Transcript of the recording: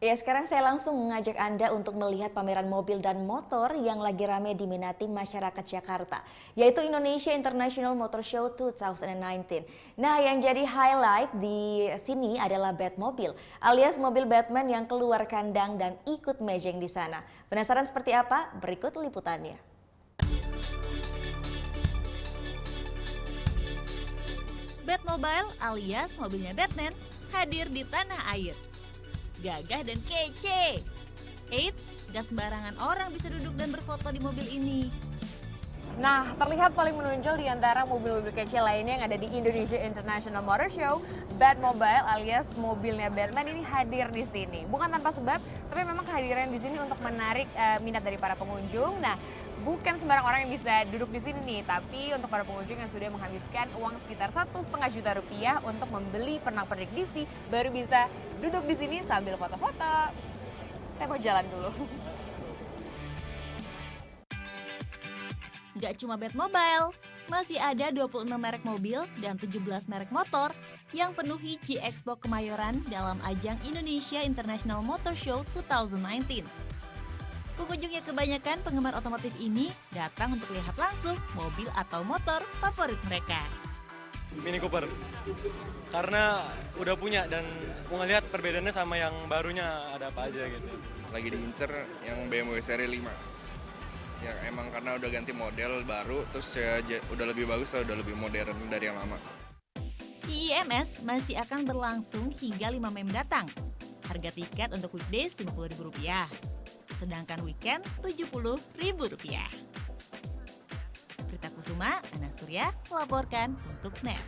Ya, sekarang saya langsung mengajak Anda untuk melihat pameran mobil dan motor yang lagi ramai diminati masyarakat Jakarta, yaitu Indonesia International Motor Show 2019. Nah, yang jadi highlight di sini adalah Batmobile, alias mobil Batman yang keluar kandang dan ikut mejeng di sana. Penasaran seperti apa? Berikut liputannya. Batmobile alias mobilnya Batman hadir di tanah air. Gagah dan kece. Eits, gak sembarangan orang bisa duduk dan berfoto di mobil ini. Nah, terlihat paling menonjol di antara mobil-mobil kece lainnya yang ada di Indonesia International Motor Show, Batmobile alias mobilnya Batman ini hadir di sini. Bukan tanpa sebab, tapi memang kehadiran di sini untuk menarik minat dari para pengunjung. Nah, bukan sembarang orang yang bisa duduk di sini nih, tapi untuk para pengunjung yang sudah menghabiskan uang sekitar 1,5 juta rupiah untuk membeli pernak-pernik DC, baru bisa duduk di sini sambil foto-foto. Saya mau jalan dulu. Gak cuma Batmobile, masih ada 26 merek mobil dan 17 merek motor yang penuhi G-Expo Kemayoran dalam ajang Indonesia International Motor Show 2019. Pengunjung yang kebanyakan penggemar otomotif ini datang untuk lihat langsung mobil atau motor favorit mereka. Mini Cooper, karena udah punya dan mau ngeliat perbedaannya sama yang barunya ada apa aja gitu. Lagi diincer yang BMW seri 5. Ya emang karena udah ganti model baru, terus ya udah lebih bagus, udah lebih modern dari yang lama. IIMS masih akan berlangsung hingga 5 Mei mendatang. Harga tiket untuk weekdays Rp50.000, sedangkan weekend Rp70.000. Prita Kusuma, Anang Surya, melaporkan untuk NET.